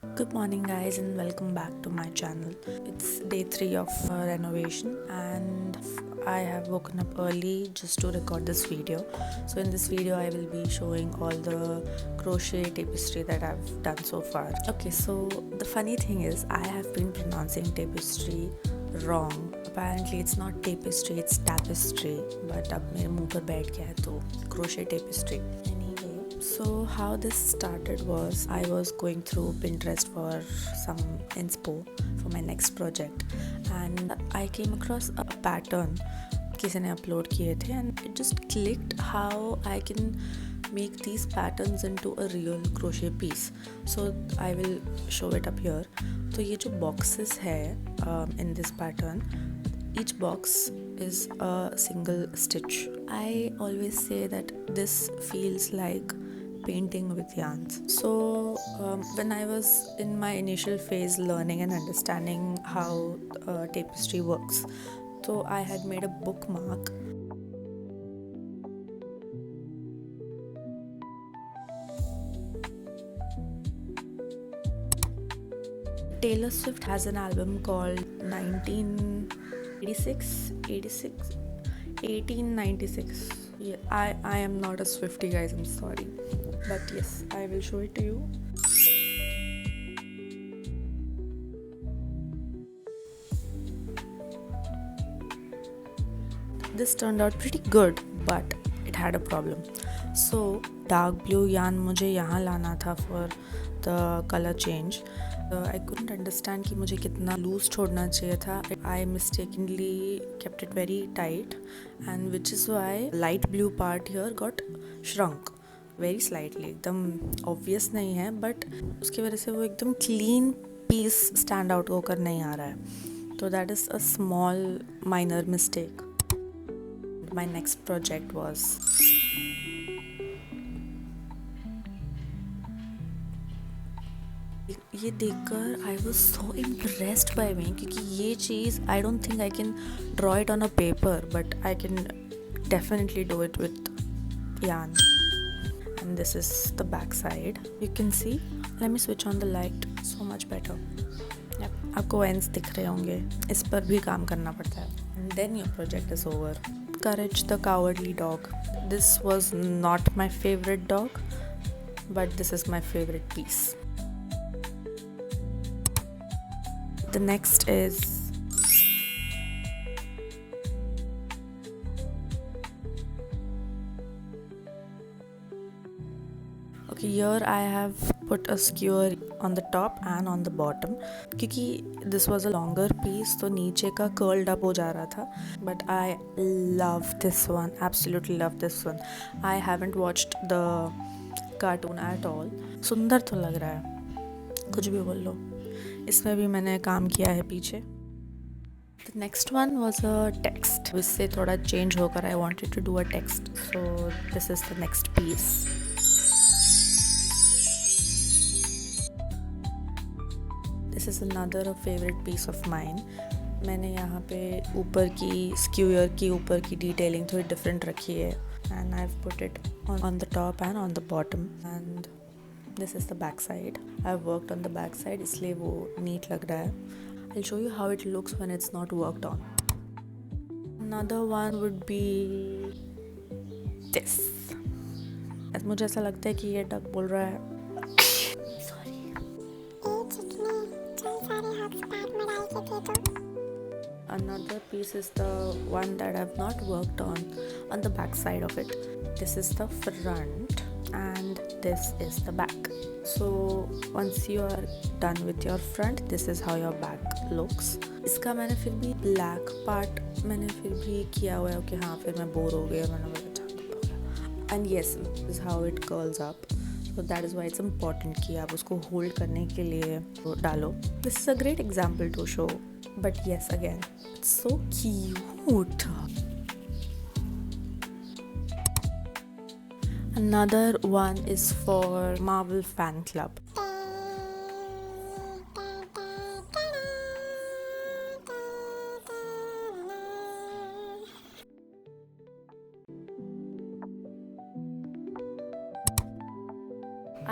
Good morning, guys, and welcome back to my channel. It's day 3 of renovation, and I have woken up early just to record this video. So, in this video, I will be showing all the crochet tapestry that I've done so far. Okay, so the funny thing is, I have been pronouncing tapestry wrong. Apparently, it's not tapestry, it's tapestry. But अब मेरे मुंह पर बैठ गया है तो crochet tapestry. So how this started was I was going through Pinterest for some inspo for my next project, and I came across a pattern किसी ने upload किए थे, and it just clicked how I can make these patterns into a real crochet piece. So I will show it up here. तो ये जो boxes है in this pattern, each box is a single stitch. I always say that this feels like painting with yarns. So when I was in my initial phase learning and understanding how tapestry works, so I had made a bookmark. Taylor Swift has an album called 1896. Yeah, I am not a Swiftie, guys, I'm sorry. But yes, I will show it to you. This turned out pretty good, but it had a problem. So dark blue yarn मुझे यहाँ लाना था for the color change. I couldn't understand कि मुझे कितना loose छोड़ना चाहिए था. I mistakenly kept it very tight, and which is why light blue part here got shrunk very slightly. एकदम obvious नहीं है, but उसकी वजह से वो एकदम clean piece stand out होकर नहीं आ रहा है. So that is a small minor mistake. My next project was ये देखकर I was so impressed by me, क्योंकि ये चीज़ I don't think I can draw it on a paper, but I can definitely do it with yarn. And this is the back side. You can see. Let me switch on the light. So much better. Yep. आपको ends दिख रहे होंगे. इस पर भी काम करना पड़ता है. And then your project is over. Courage the Cowardly Dog. This was not my favorite dog, but this is my favorite piece. The next is okay, here I have put a skewer on the top and on the bottom, क्योंकि this was a longer piece तो नीचे का curled up हो जा रहा था. But I love this one, absolutely love this one. I haven't watched the cartoon at all. सुंदर तो लग रहा है, कुछ भी बोल लो. इसमें भी मैंने काम किया है पीछे. The next one was a text. इससे थोड़ा change होकर I wanted to do a text. So this is the next piece. This is another favorite piece of mine. मैंने यहाँ पे ऊपर की skewer की ऊपर की detailing थोड़ी different रखी है. And I've put it on the top and on the bottom. And this is the back side. I've worked on the back side इसलिए वो neat लग रहा है. I'll show you how it looks when it's not worked on. Another one would be this. मुझे ऐसा लगता है कि ये डक बोल रहा है. Another piece is the one that I've not worked on the back side of it. This is the front and this is the back. So once you are done with your front, this is how your back looks. इसका मैंने फिर भी black part मैंने फिर भी किया हुआ है कि हाँ फिर मैं बोर हो गई और मैंने बोला अच्छा. And yes, this is how it curls up. So that is why it's important कि आप उसको hold करने के लिए डालो. This is a great example to show. But yes, again, it's so cute. Another one is for Marvel Fan Club.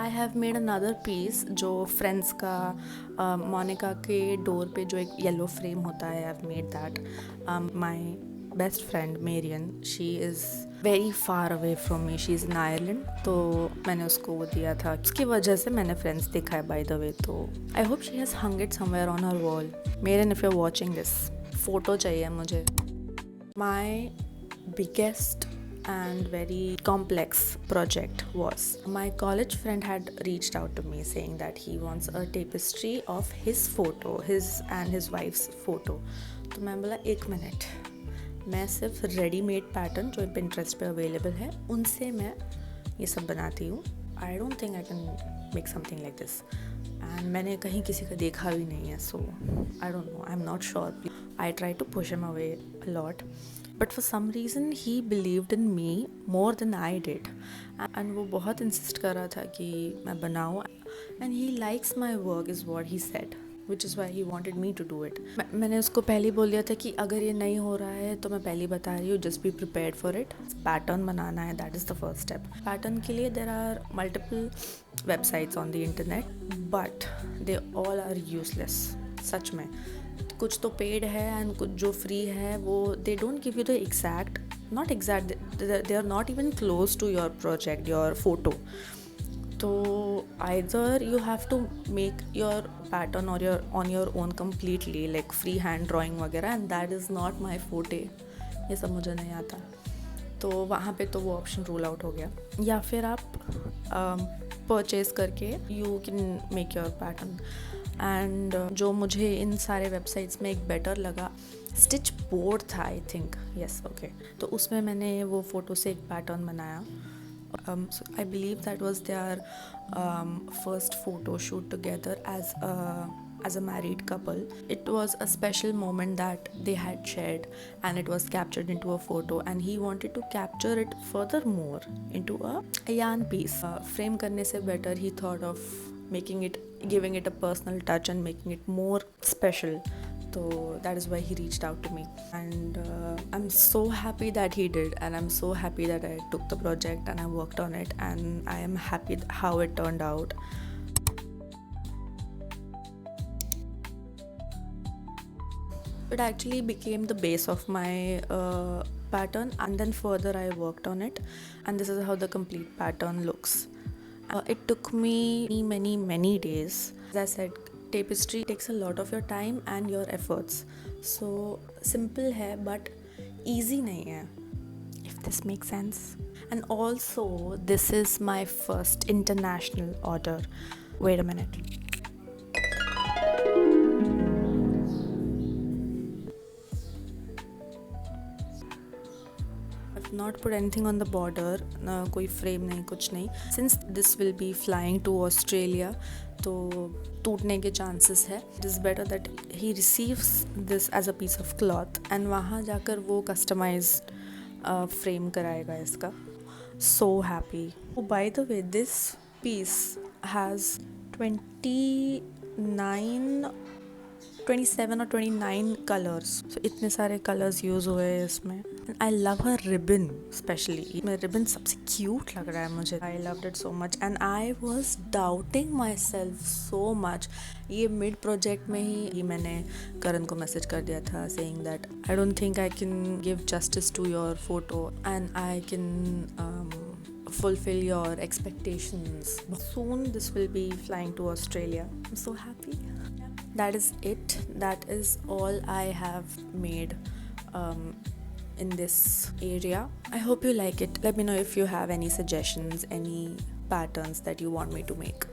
I have made another piece जो friends का Monica के डोर पे जो एक येलो फ्रेम होता है, I have made that. My best friend Marian, she is very far away from me, she is in Ireland. तो मैंने उसको वो दिया था, उसकी वजह से मैंने फ्रेंड्स देखा है बाय द वे. तो I hope she has hung it somewhere on her wall. Marion, if you are watching this, photo चाहिए मुझे. माई biggest and very complex project was my college friend had reached out to me saying that he wants a tapestry of his photo, his and his wife's photo. तो मैं बोला 1 minute, मैं सिर्फ readymade pattern जो Pinterest पे available है उनसे मैं ये सब बनाती हूँ. I don't think I can make something like this. And मैंने कहीं किसी का देखा भी नहीं है, so I don't know, I am not sure. I try to push him away a lot, but for some reason he believed in me more than I did. And वो बहुत इंसिस्ट कर रहा था कि मैं बनाऊँ. And he likes my work is what he said, which is why he wanted me to do it. मैंने उसको पहले ही बोल दिया था कि अगर ये नहीं हो रहा है तो मैं पहले ही बता रही हूँ, just be prepared for it. Pattern बनाना है, that is the first step. Pattern के लिए there are multiple websites on the internet, but they all are useless. सच में कुछ तो पेड है एंड कुछ जो फ्री है वो they don't give you the exact, not exact, they are not even close to your project, your photo. तो either you have to make your pattern or on your own completely, like free hand drawing वगैरह, and that is not my forte. ये सब मुझे नहीं आता. तो वहाँ पे तो वो ऑप्शन रूल आउट हो गया. या फिर आप परचेज़ करके you can make your pattern. And जो मुझे इन सारे वेबसाइट्स में एक बेटर लगा, स्टिच बोर्ड था आई थिंक, यस ओके. तो उसमें मैंने वो फ़ोटो से एक पैटर्न बनाया. So I believe that was their first photo shoot together as a married couple. It was a special moment that they had shared, and it was captured into a photo, and he wanted to capture it furthermore into a yarn piece. Frame करने से better he thought of giving it a personal touch and making it more special. So that is why he reached out to me, and I'm so happy that he did, and I'm so happy that I took the project and I worked on it, and I am happy how it turned out. It actually became the base of my pattern, and then further I worked on it, and this is how the complete pattern looks. It took me many days. As I said, tapestry takes a lot of your time and your efforts. So simple है but easy नहीं है, if this makes sense. And also this is my first international order. Wait a minute. I've not put anything on the border, कोई frame नहीं, कुछ नहीं. Since this will be flying to Australia, तो टूटने के chances है. It is better that he receives this as a piece of cloth, and वहाँ जाकर वो कस्टमाइज्ड फ्रेम कराएगा इसका. So happy. By the way, this piece has 27 or 29 colours. So इतने सारे कलर्स यूज़ हुए हैं इसमें. I love her ribbon specially. मेरा रिबन सबसे क्यूट लग रहा है मुझे. I loved it so much, and I was doubting myself so much. ये मिड प्रोजेक्ट में ही मैंने करण को मैसेज कर दिया था saying that I don't think I can give justice to your photo and I can fulfill your expectations. Soon this will be flying to Australia. I'm so happy. That is it. That is all I have made in this area. I hope you like it. Let me know if you have any suggestions, any patterns that you want me to make.